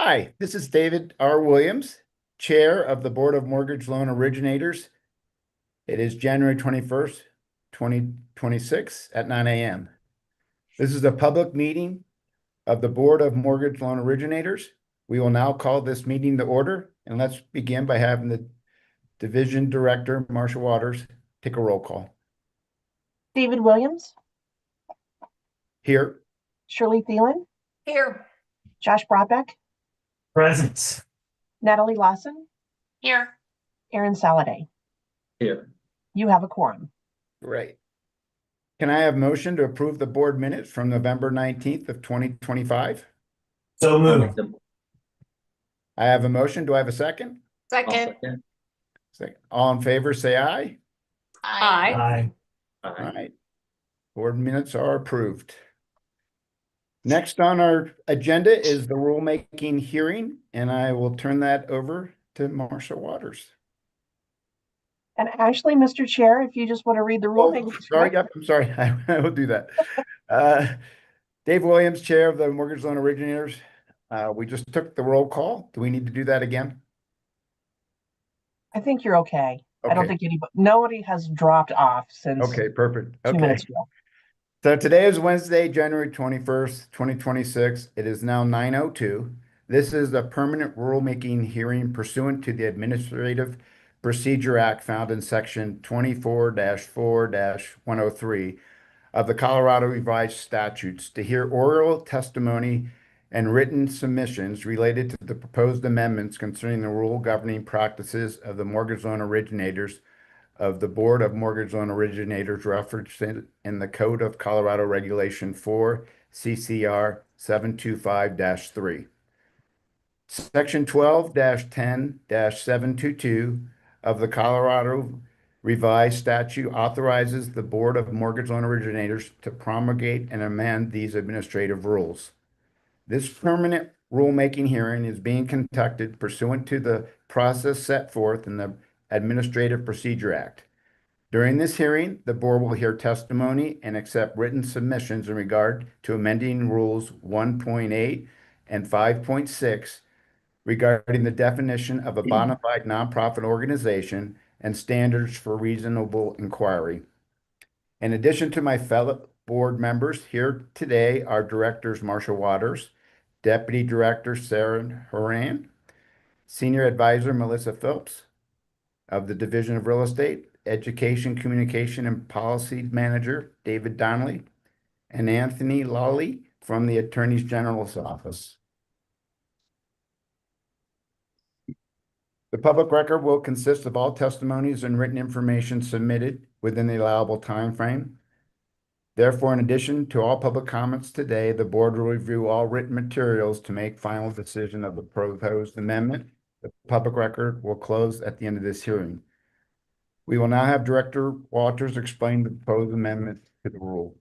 Hi, this is David R. Williams, Chair of the Board of Mortgage Loan Originators. It is January 21st, 2026 at 9 a.m. This is a public meeting of the Board of Mortgage Loan Originators. We will now call this meeting to order, and let's begin by having the Division Director, Marcia Waters, take a roll call. David Williams. Here. Shirley Thielen. Here. Josh Broadbeck. Present. Natalie Lawson. Here. Aaron Saladay. Here. You have a quorum. Great. Can I have motion to approve the board minutes from November 19th of 2025? So moved. I have a motion. Do I have a second? Second. Second. All in favor, say aye. Aye. Aye. All right. Board minutes are approved. Next on our agenda is the rulemaking hearing, and I will turn that over to Marcia Waters. And actually, Mr. Chair, if you just want to read the rulemaking. Sorry, yep, I'm sorry. I will do that. Dave Williams, Chair of the Mortgage Loan Originators. We just took the roll call. Do we need to do that again? I think you're okay. Okay. I don't think nobody has dropped off since Okay, perfect. 2 minutes ago. So today is Wednesday, January 21st, 2026. It is now 9:02. This is a permanent rulemaking hearing pursuant to the Administrative Procedure Act found in Section 24-4-103 of the Colorado Revised Statutes to hear oral testimony and written submissions related to the proposed amendments concerning the rule governing practices of the mortgage loan originators of the Board of Mortgage Loan Originators referenced in the Code of Colorado Regulation 4 CCR 725-3. Section 12-10-722 of the Colorado Revised Statute authorizes the Board of Mortgage Loan Originators to promulgate and amend these administrative rules. This permanent rulemaking hearing is being conducted pursuant to the process set forth in the Administrative Procedure Act. During this hearing, the board will hear testimony and accept written submissions in regard to amending rules 1.8 and 5.6 regarding the definition of a bona fide nonprofit organization and standards for reasonable inquiry. In addition to my fellow board members here today are Directors Marcia Waters, Deputy Director Sarah Horan, Senior Advisor Melissa Phillips of the Division of Real Estate, Education, Communication, and Policy Manager David Donnelly, and Anthony Lawley from the Attorney General's Office. The public record will consist of all testimonies and written information submitted within the allowable time frame. Therefore, in addition to all public comments today, the board will review all written materials to make final decision of the proposed amendment. The public record will close at the end of this hearing. We will now have Director Waters explain the proposed amendment to the rule.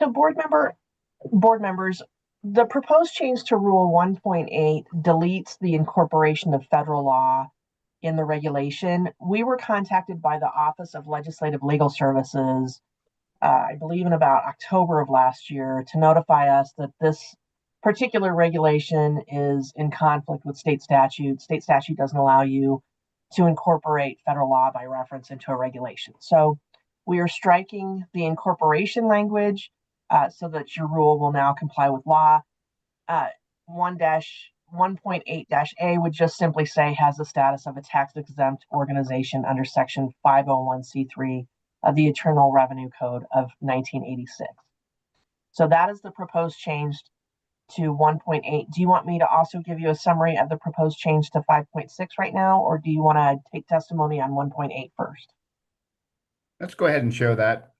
So board members, the proposed change to Rule 1.8 deletes the incorporation of federal law in the regulation. We were contacted by the Office of Legislative Legal Services, I believe in about October of last year, to notify us that this particular regulation is in conflict with state statute. State statute doesn't allow you to incorporate federal law by reference into a regulation. So we are striking the incorporation language so that your rule will now comply with law. 1.8-A would just simply say has the status of a tax-exempt organization under Section 501c3 of the Internal Revenue Code of 1986. So that is the proposed change to 1.8. Do you want me to also give you a summary of the proposed change to 5.6 right now, or do you want to take testimony on 1.8 first? Let's go ahead and show that,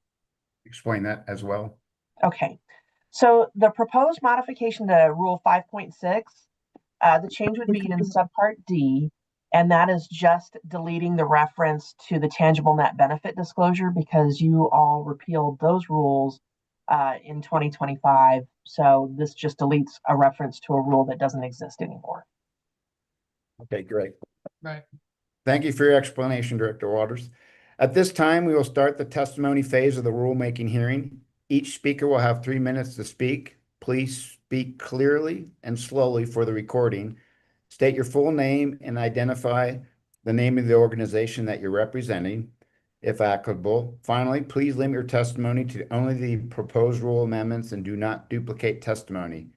explain that as well. Okay, so the proposed modification to Rule 5.6, the change would be in subpart D, and that is just deleting the reference to the tangible net benefit disclosure because you all repealed those rules in 2025. So this just deletes a reference to a rule that doesn't exist anymore. Okay, great. Right. Thank you for your explanation, Director Waters. At this time, we will start the testimony phase of the rulemaking hearing. Each speaker will have 3 minutes to speak. please speak clearly and slowly for the recording. State your full name and identify the name of the organization that you're representing, if applicable. Finally, please limit your testimony to only the proposed rule amendments and do not duplicate testimony.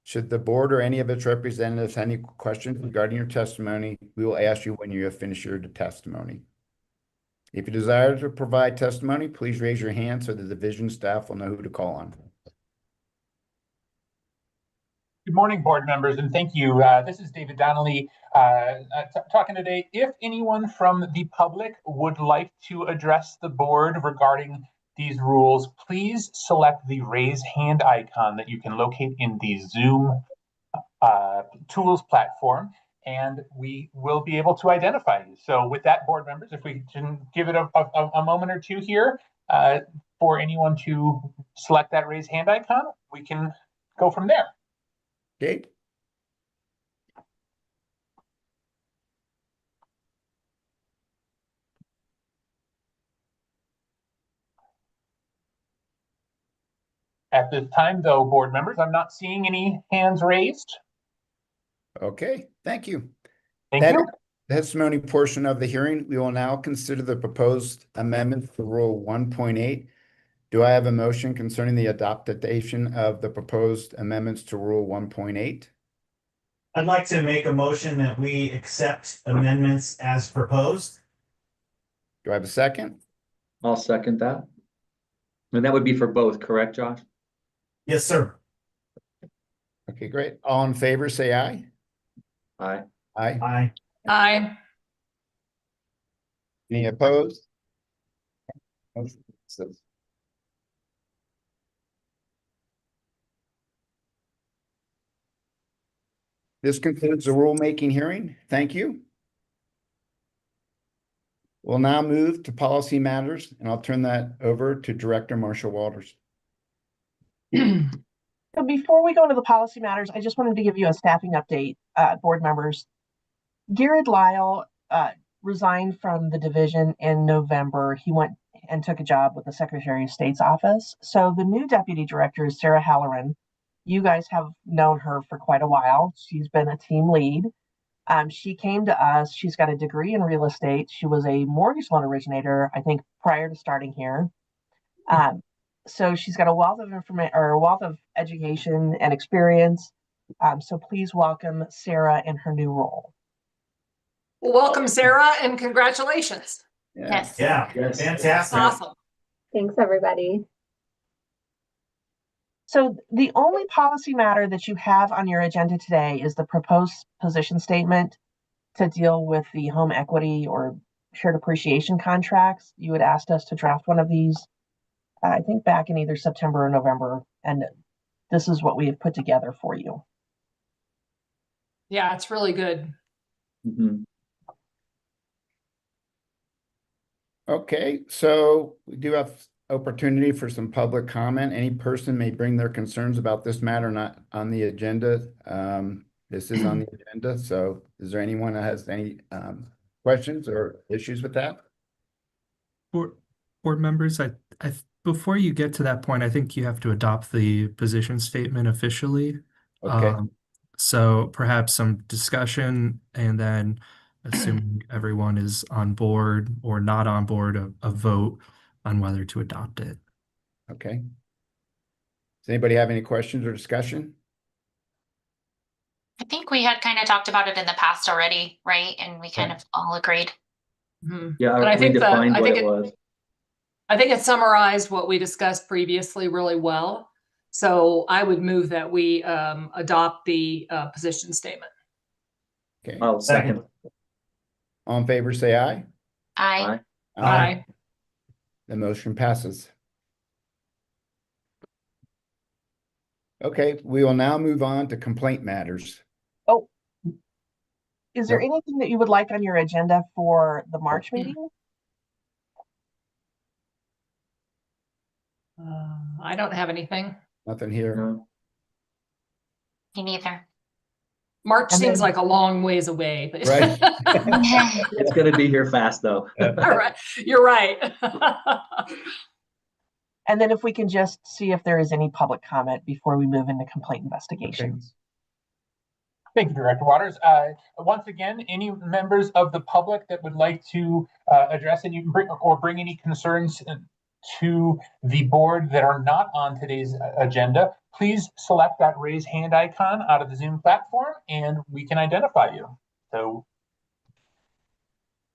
Should the board or any of its representatives have any questions regarding your testimony, we will ask you when you have finished your testimony. If you desire to provide testimony, please raise your hand so the division staff will know who to call on. Good morning, board members, and thank you. This is David Donnelly talking today. If anyone from the public would like to address the board regarding these rules, please select the raise hand icon that you can locate in the Zoom tools platform, and we will be able to identify you. So with that, board members, if we can give it a moment or two here for anyone to select that raise hand icon, we can go from there. Okay. At this time, though, board members, I'm not seeing any hands raised. Okay, thank you. Thank That you. is the testimony portion of the hearing. We will now consider the proposed amendment to Rule 1.8. Do I have a motion concerning the adoption of the proposed amendments to Rule 1.8? I'd like to make a motion that we accept amendments as proposed. Do I have a second? I'll second that. And that would be for both, correct, Josh? Yes, sir. Okay, great. All in favor, say aye. Aye. Aye. Aye. Aye. Any opposed? Motion passes. This concludes the rulemaking hearing. Thank you. We'll now move to policy matters, and I'll turn that over to Director Marcia Walters. So before we go into the policy matters, I just wanted to give you a staffing update, board members. Garrett Lyle resigned from the division in November. He went and took a job with the Secretary of State's office. So the new deputy director is Sarah Halloran. You guys have known her for quite a while. She's been a team lead. She came to us. She's got a degree in real estate. She was a mortgage loan originator, I think, prior to starting here. So she's got a wealth of information or a wealth of education and experience. So please welcome Sarah in her new role. Welcome, Sarah, and congratulations. Yes. Yeah, Yes. fantastic. Awesome. Thanks, everybody. So the only policy matter that you have on your agenda today is the proposed position statement to deal with the home equity or shared appreciation contracts. You had asked us to draft one of these, I think back in either September or November, and this is what we have put together for you. Yeah, it's really good. Mhm. Okay, so we do have opportunity for some public comment. Any person may bring their concerns about this matter not on the agenda. This is on the agenda, so is there anyone that has any questions or issues with that? Board members, before you get to that point, I think you have to adopt the position statement officially. Okay, So perhaps some discussion, and then assuming everyone is on board or not on board, a vote on whether to adopt it. okay. Does anybody have any questions or discussion? I think we had kind of talked about it in the past already, right? And we kind of all agreed. Mhm. Yeah, And I think we the- defined I what think it it- was. I think it summarized what we discussed previously really well. So I would move that we adopt the position statement. Okay, I'll second. all in favor, say aye. I Aye. Aye. The motion passes. Okay, we will now move on to complaint matters. Is there Yep. anything that you would like on your agenda for the March meeting? I don't have anything. Nothing here. No. me neither. March And seems then- like a long ways away. But Right. It's gonna be here fast, though. All right. You're right. And then if we can just see if there is any public comment before we move into complaint investigations. Thank you, Director Waters. Once again, any members of the public that would like to address any bring any concerns to the board that are not on today's agenda, please select that raise hand icon out of the Zoom platform and we can identify you. So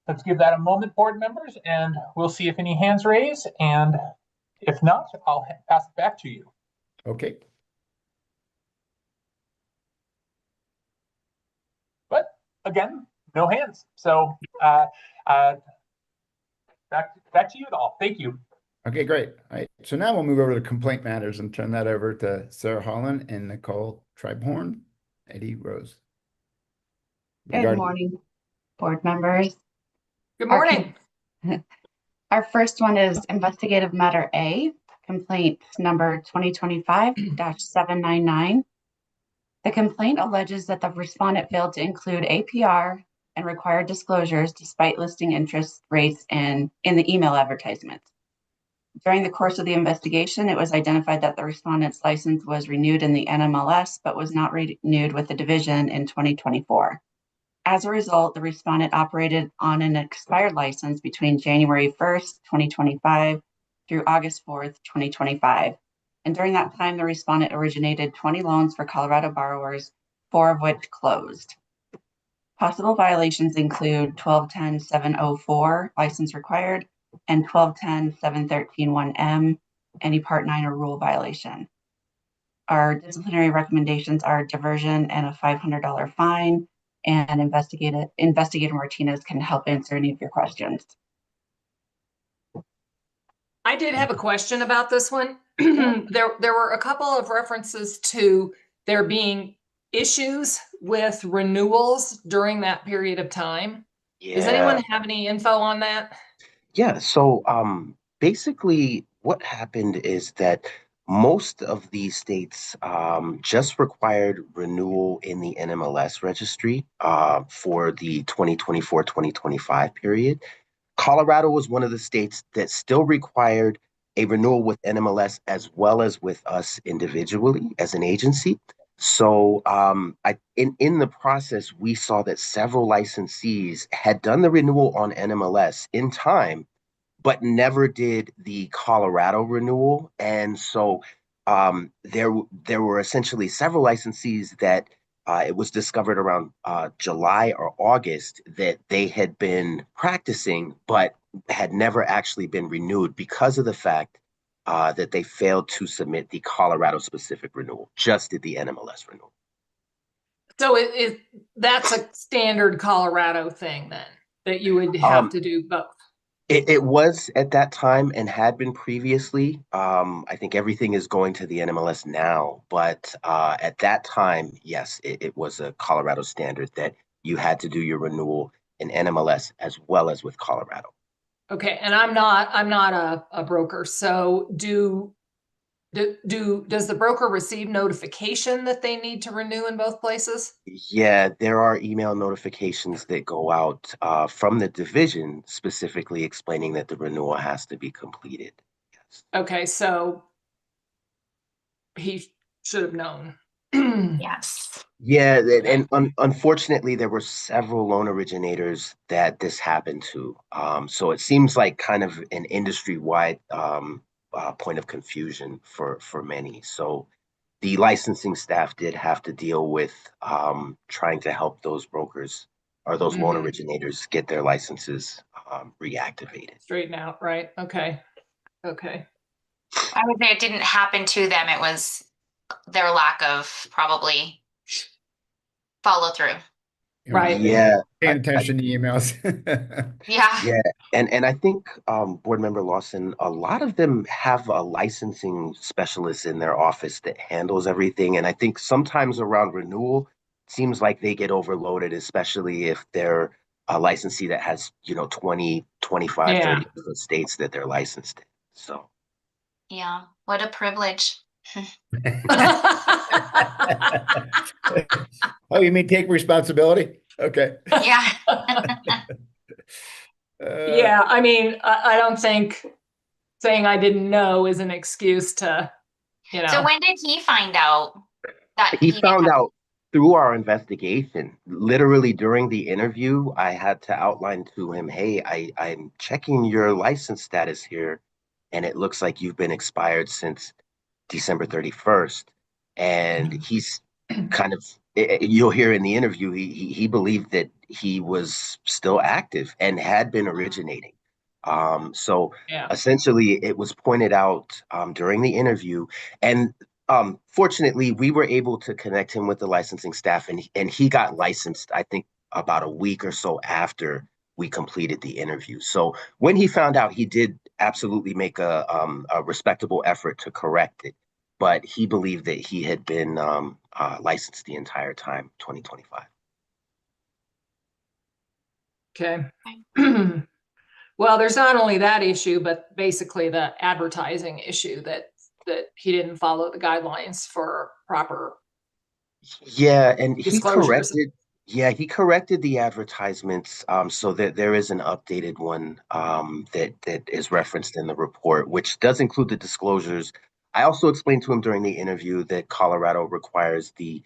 let's give that a moment, board members, and we'll see if any hands raise. And if not, I'll pass it back to you. Okay. But again, no hands. So back to you all. Thank you. Okay, great. All right. So now we'll move over to complaint matters and turn that over to Sarah Holland and Nicole Tribehorn, Eddie Rose. Good morning, board members. Good morning. Our first one is investigative matter A, complaint number 2025-799. The complaint alleges that the respondent failed to include APR and required disclosures despite listing interest rates in the email advertisement. During the course of the investigation, it was identified that the respondent's license was renewed in the NMLS, but was not renewed with the division in 2024. As a result, the respondent operated on an expired license between January 1st, 2025 through August 4th, 2025. And during that time, the respondent originated 20 loans for Colorado borrowers, 4 of which closed. Possible violations include 1210-704, license required, and 1210-713-1M, any Part 9 or rule violation. Our disciplinary recommendations are diversion and a $500 fine, and Investigator Martinez can help answer any of your questions. I did have a question about this one. There were a couple of references to there being issues with renewals during that period of time. Yeah. Does anyone have any info on that? Yeah, so basically what happened is that most of these states just required renewal in the NMLS registry for the 2024-2025 period. Colorado was one of the states that still required a renewal with NMLS as well as with us individually as an agency. So in the process, we saw that several licensees had done the renewal on NMLS in time, but never did the Colorado renewal. And so there were essentially several licensees that it was discovered around July or August that they had been practicing, but had never actually been renewed because of the fact that they failed to submit the Colorado specific renewal, just did the NMLS renewal. So that's a standard Colorado thing then, that you would have to do both. It was at that time and had been previously. I think everything is going to the NMLS now, but at that time, yes, it was a Colorado standard that you had to do your renewal in NMLS as well as with Colorado. Okay, and I'm not a broker. So does the broker receive notification that they need to renew in both places? Yeah, there are email notifications that go out from the division specifically explaining that the renewal has to be completed. Yes. Okay, so he should have known. Yes. Yeah, and unfortunately, there were several loan originators that this happened to. So it seems like kind of an industry-wide point of confusion for many. So the licensing staff did have to deal with trying to help those brokers or those loan originators get their licenses reactivated. Straighten out, right? Okay. Okay. I would say it didn't happen to them. It was their lack of probably follow through. Right. Yeah. Paying attention to emails. Yeah. Yeah. And I think board member Lawson, a lot of them have a licensing specialist in their office that handles everything. And I think sometimes around renewal, it seems like they get overloaded, especially if they're a licensee that has, 20, 25, 30 different states that they're licensed in. So. Yeah. What a privilege. Oh, you mean take responsibility? Okay. Yeah. Yeah, I mean, I don't think saying I didn't know is an excuse to, So when did he find out that He didn't found have? out through our investigation. Literally during the interview, I had to outline to him, hey, I'm checking your license status here, and it looks like you've been expired since December 31st. And he's kind of, you'll hear in the interview, he believed that he was still active and had been originating. So Yeah. essentially, it was pointed out during the interview, and fortunately, we were able to connect him with the licensing staff, and he got licensed, I think, about a week or so after we completed the interview. So when he found out, he did absolutely make a respectable effort to correct it, but he believed that he had been licensed the entire time, 2025. Okay. Well, there's not only that issue, but basically the advertising issue that he didn't follow the guidelines for proper Yeah, and disclosures. he corrected the advertisements so that there is an updated one that is referenced in the report, which does include the disclosures. I also explained to him during the interview that Colorado requires the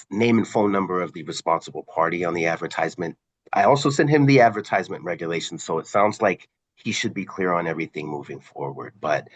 name and phone number of the responsible party on the advertisement. I also sent him the advertisement regulations, so it sounds like he should be clear on everything moving forward. But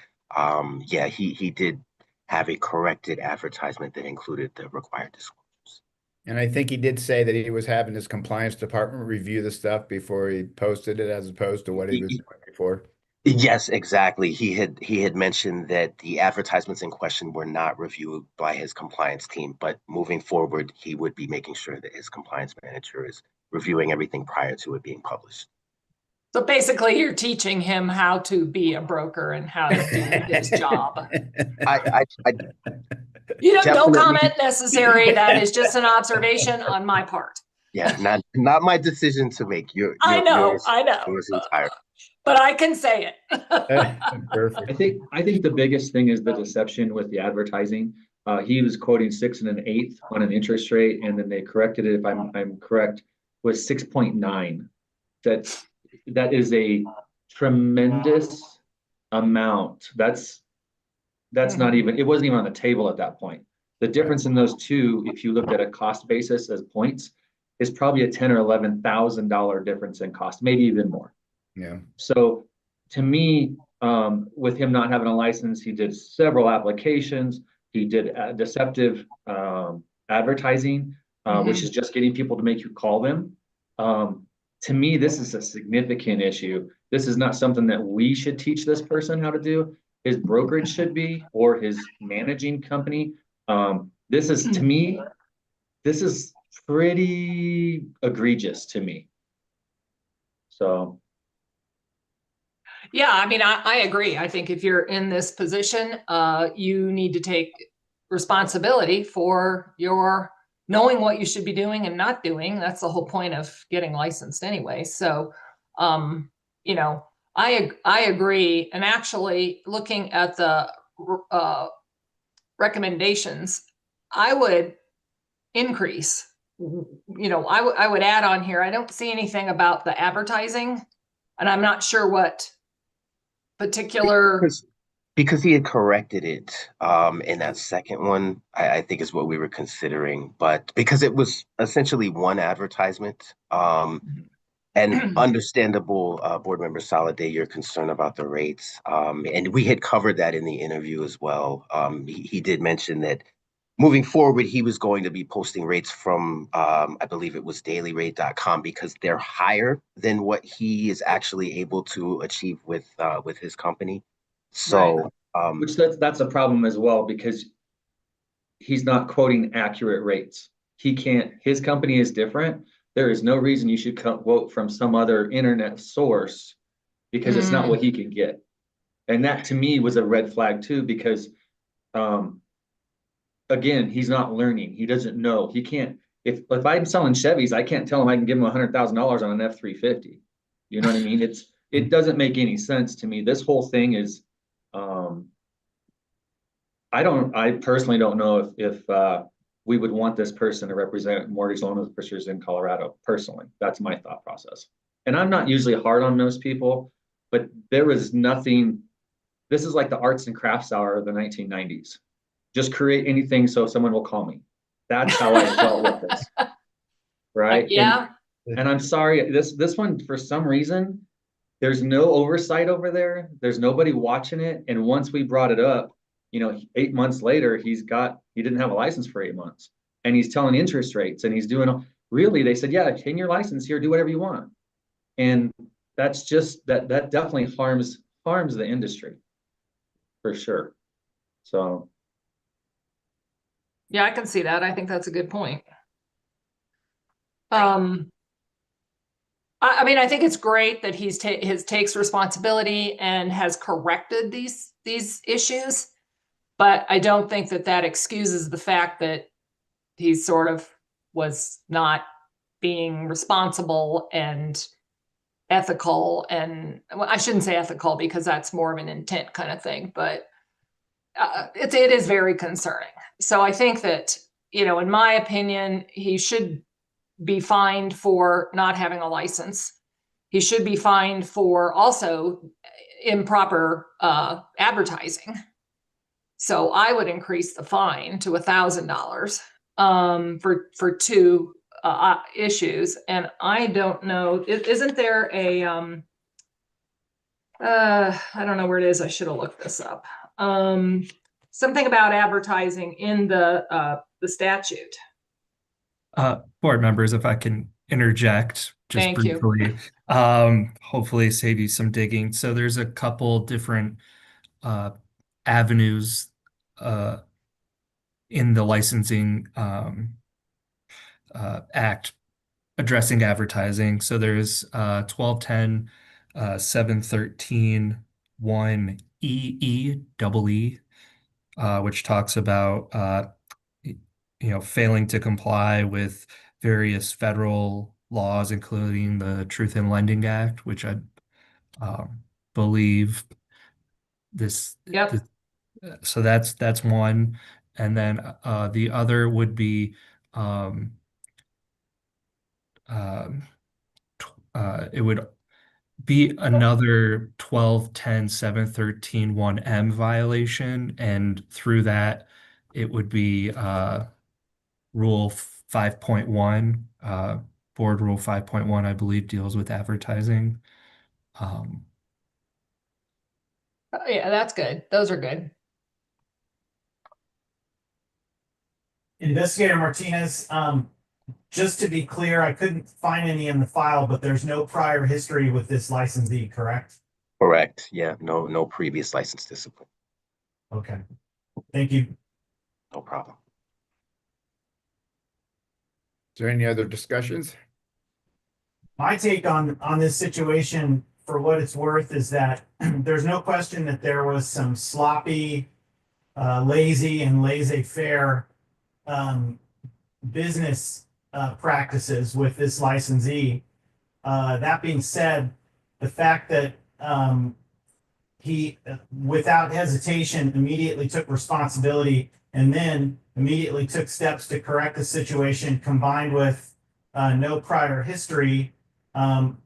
yeah, he did have a corrected advertisement that included the required disclosures. And I think he did say that he was having his compliance department review the stuff before he posted it, as opposed to what he was doing before. Yes, exactly. He had mentioned that the advertisements in question were not reviewed by his compliance team, but moving forward, he would be making sure that his compliance manager is reviewing everything prior to it being published. So basically you're teaching him how to be a broker and how to do his job. I You know, no definitely, comment necessary. That is just an observation on my part. yeah, not my decision to make. I know, yours entirely. but I can say it. Perfect. I think the biggest thing is the deception with the advertising. He was quoting 6 1/8 on an interest rate, and then they corrected it, if I'm correct, was 6.9. That is a tremendous amount. That's not even, it wasn't even on the table at that point. The difference in those two, if you looked at a cost basis as points, is probably a $10,000 or $11,000 difference in cost, maybe even more. Yeah. So to me, with him not having a license, he did several applications. He did deceptive advertising, which is just getting people to make you call them. To me, this is a significant issue. This is not something that we should teach this person how to do. His brokerage should be, or his managing company. This is, to me, this is pretty egregious to me. So. Yeah, I mean, I agree. I think if you're in this position, you need to take responsibility for your knowing what you should be doing and not doing. That's the whole point of getting licensed anyway. So, you know, I agree. And actually, looking at the recommendations, I would increase. You know, I would add on here. I don't see anything about the advertising, and I'm not sure what particular. Because he had corrected it in that second one, I think is what we were considering. But because it was essentially one advertisement, and understandable, board member Soliday, your concern about the rates. And we had covered that in the interview as well. He did mention that moving forward, he was going to be posting rates from, I believe it was dailyrate.com, because they're higher than what he is actually able to achieve with his company. So, which that's a problem as well, because he's not quoting accurate rates. He can't, his company is different. There is no reason you should quote from some other internet source, because it's not what he can get. And that to me was a red flag too, because again, he's not learning. He doesn't know. He can't, if I'm selling Chevys, I can't tell him I can give him $100,000 on an F-350. You know what I mean? It doesn't make any sense to me. This whole thing is, I personally don't know if we would want this person to represent mortgage loan officers in Colorado. Personally, that's my thought process. And I'm not usually hard on most people, but there was nothing this is like the arts and crafts hour of the 1990s. Just create anything so someone will call me. That's how I felt with this. Right. Yeah. And I'm sorry, this one, for some reason, there's no oversight over there. There's nobody watching it. And once we brought it up, 8 months later, he didn't have a license for 8 months, and he's telling interest rates, and he's doing, really, they said, yeah, change your license here, do whatever you want. And that's just, that definitely harms the industry for sure. So. Yeah, I can see that. I think that's a good point. I mean, I think it's great that he takes responsibility and has corrected these issues, but I don't think that excuses the fact that he sort of was not being responsible and ethical. And well, I shouldn't say ethical because that's more of an intent kind of thing, but it is very concerning. So I think that, in my opinion, he should be fined for not having a license. He should be fined for also improper advertising. So I would increase the fine to $1,000 for two issues. And I don't know, isn't there a I don't know where it is. I should have looked this up. Something about advertising in the statute. Board members, if I can interject just Thank you. briefly, hopefully save you some digging. So there's a couple different avenues in the licensing act addressing advertising. So there's 1210 713 1 EE double E, which talks about failing to comply with various federal laws, including the Truth in Lending Act, which I believe this. Yep. So that's one, and then the other would be it would be another 1210 713 1M violation, and through that it would be Rule 5.1, Board Rule 5.1, I believe, deals with advertising. Yeah, that's good. Those are good. Investigator Martinez, just to be clear, I couldn't find any in the file, but there's no prior history with this licensee, correct? Correct. Yeah, no previous license discipline. Okay, thank you. No problem. Is there any other discussions? My take on this situation, for what it's worth, is that there's no question that there was some sloppy, lazy and laissez-faire business practices with this licensee. That being said, the fact that he, without hesitation, immediately took responsibility and then immediately took steps to correct the situation, combined with no prior history, I'm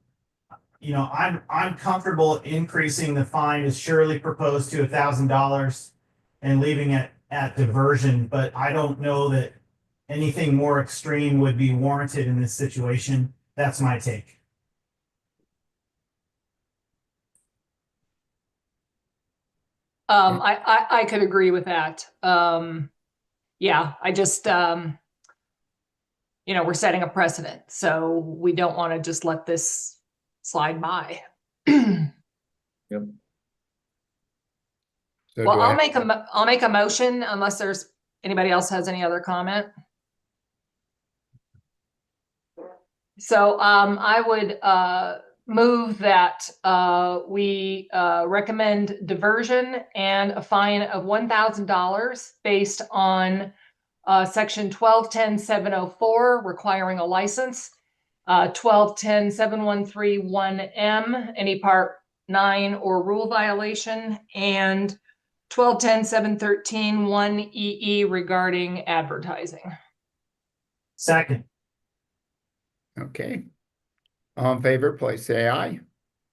comfortable increasing the fine as surely proposed to $1,000 and leaving it at diversion, but I don't know that anything more extreme would be warranted in this situation. That's my take. I could agree with that. Yeah, I just, we're setting a precedent, so we don't want to just let this slide by. Yep. So Well, do I I'll make a motion unless there's anybody else has any other comment. So I would move that we recommend diversion and a fine of $1,000 based on section 1210-704 requiring a license, 1210-7131M, any part 9 or rule violation, and 1210-713-1EE regarding advertising. Second. Okay. All in favor, please say aye.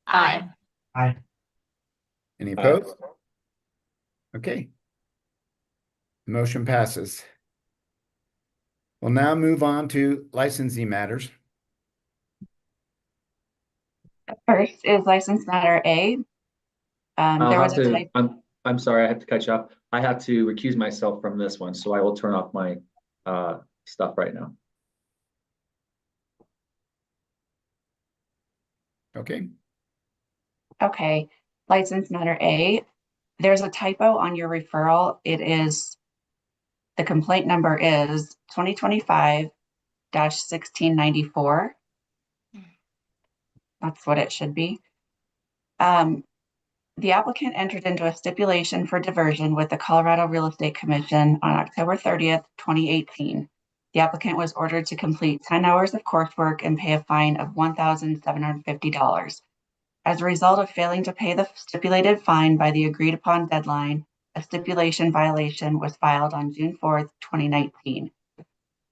Aye. Aye. Any opposed? Okay. Motion passes. We'll now move on to licensing matters. First is license matter A. I'll There have was a to, type. I'm sorry, I have to cut you off. I have to recuse myself from this one, so I will turn off my stuff right now. Okay. Okay, license matter A. There's a typo on your referral. The complaint number is 2025-1694. That's what it should be. The applicant entered into a stipulation for diversion with the Colorado Real Estate Commission on October 30th, 2018. The applicant was ordered to complete 10 hours of coursework and pay a fine of $1,750. As a result of failing to pay the stipulated fine by the agreed upon deadline, a stipulation violation was filed on June 4th, 2019.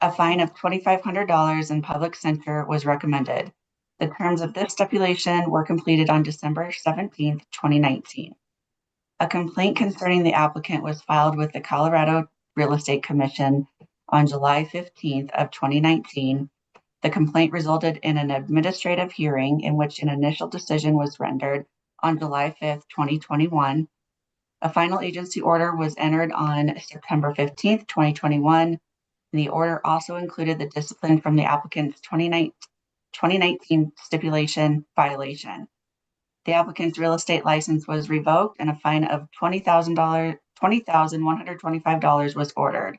A fine of $2,500 and public censure was recommended. The terms of this stipulation were completed on December 17th, 2019. A complaint concerning the applicant was filed with the Colorado Real Estate Commission on July 15th of 2019. The complaint resulted in an administrative hearing in which an initial decision was rendered on July 5th, 2021. A final agency order was entered on September 15th, 2021. The order also included the discipline from the applicant's 2019 stipulation violation. The applicant's real estate license was revoked and a fine of $20,125 was ordered.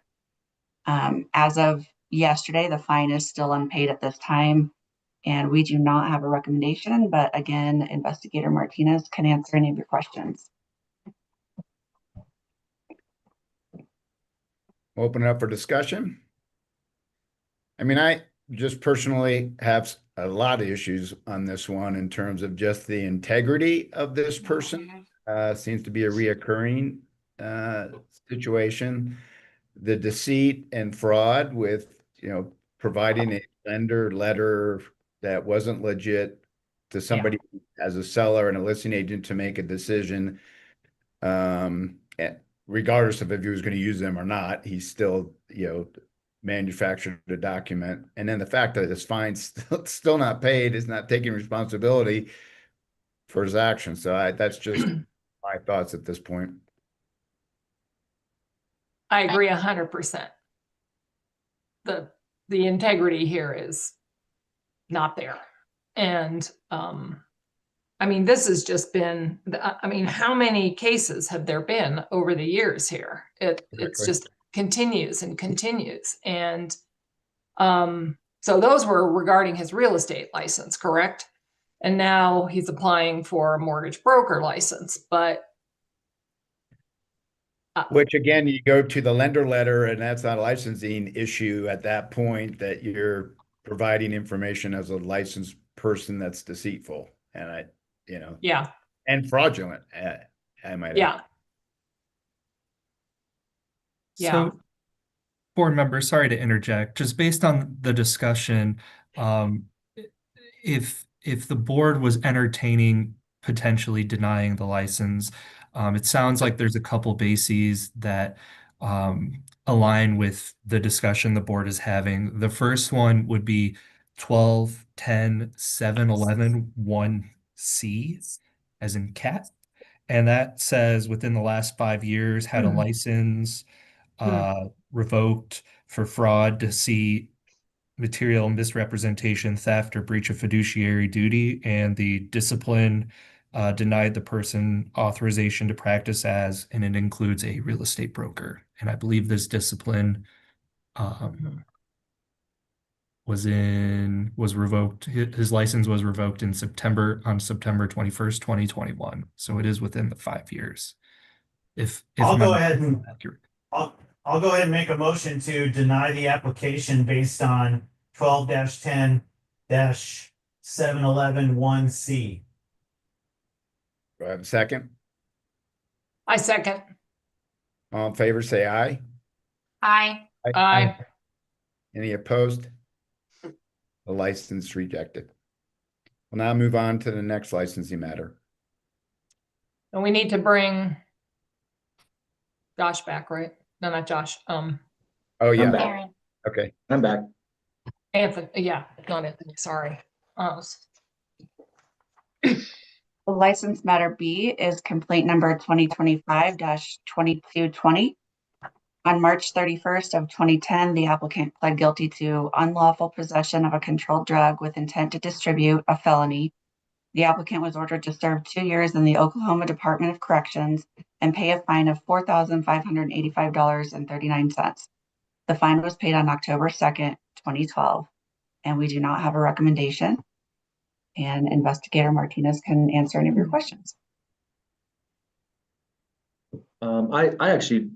As of yesterday, the fine is still unpaid at this time, and we do not have a recommendation, but again, Investigator Martinez can answer any of your questions. Open it up for discussion. I mean, I just personally have a lot of issues on this one in terms of just the integrity of this person. Seems to be a reoccurring situation. The deceit and fraud with, providing a lender letter that wasn't legit to somebody as a seller and a listing agent to make a decision. Regardless of if he was going to use them or not, he still, manufactured a document. And then the fact that his fine's still not paid, is not taking responsibility for his actions. So that's just my thoughts at this point. I agree 100%. The integrity here is not there. And I mean, this has just been, I mean, how many cases have there been over the years here? It's just continues and continues. And so those were regarding his real estate license, correct? And now he's applying for a mortgage broker license, but which again, you go to the lender letter and that's not a licensing issue at that point, that you're providing information as a licensed person that's deceitful. And yeah, and fraudulent, I might add. yeah. So, board member, sorry to interject, just based on the discussion, if the board was entertaining potentially denying the license, it sounds like there's a couple bases that align with the discussion the board is having. The first one would be 12, 10, 7, 11, 1C, as in cat. And that says within the last 5 years had a license revoked for fraud, deceit, material misrepresentation, theft, or breach of fiduciary duty, and the discipline denied the person authorization to practice as, and it includes a real estate broker. And I believe this discipline was revoked. His license was revoked on September 21st, 2021. So it is within the 5 years. If I'll go ahead and accurate. I'll go ahead and make a motion to deny the application based on 12-10-7111-1C. Do I have a second? I second. All in favor, say aye. Aye. Aye. Any opposed? The license rejected. We'll now move on to the next licensing matter. And we need to bring Josh back, right? No, not Josh. Oh, I'm yeah. back. Aaron. Okay. I'm back. Anthony, yeah, not Anthony, sorry. The license matter B is complaint number 2025-2220. On March 31st of 2010, the applicant pled guilty to unlawful possession of a controlled drug with intent to distribute, a felony. The applicant was ordered to serve 2 years in the Oklahoma Department of Corrections and pay a fine of $4,585.39. The fine was paid on October 2nd, 2012, and we do not have a recommendation. And Investigator Martinez can answer any of your questions. I actually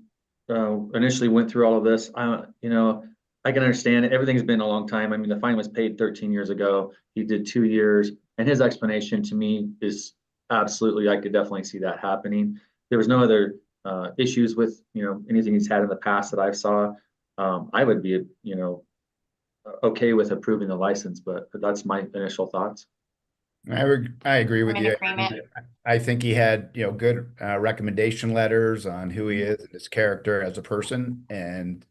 initially went through all of this. You know, I can understand it. Everything's been a long time. I mean, the fine was paid 13 years ago. He did 2 years, and his explanation to me is absolutely, I could definitely see that happening. There was no other issues with, you know, anything he's had in the past that I saw. I would be, you know, okay with approving the license, but that's my initial thoughts. I agree with I'm in you. agreement. I think he had, you know, good recommendation letters on who he is and his character as a person. And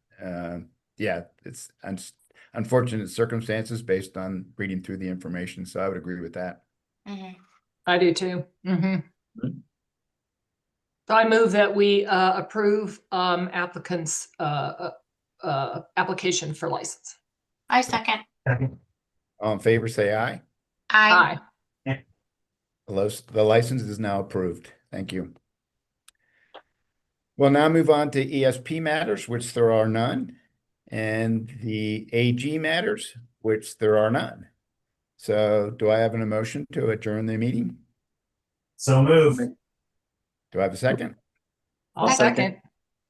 yeah, it's unfortunate circumstances based on reading through the information. So I would agree with that. Mhm. I do too. So I move that we approve applicant's application for license. I second. All in favor, say aye. I. The license is now approved. Thank you. We'll now move on to ESP matters, which there are none, and the AG matters, which there are none. So do I have an motion to adjourn the meeting? So move. Do I have a second? I'll second.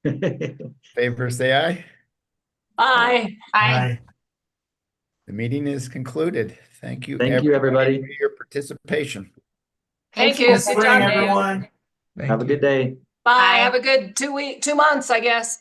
second. Favor, say aye. Aye. I. The meeting is concluded. Thank you. Thank you, everybody. For your participation. Thank you. Good Good spring, job, Dave. everyone. Thank Have a you. good day. Bye. Bye. Have a good 2 months, I guess.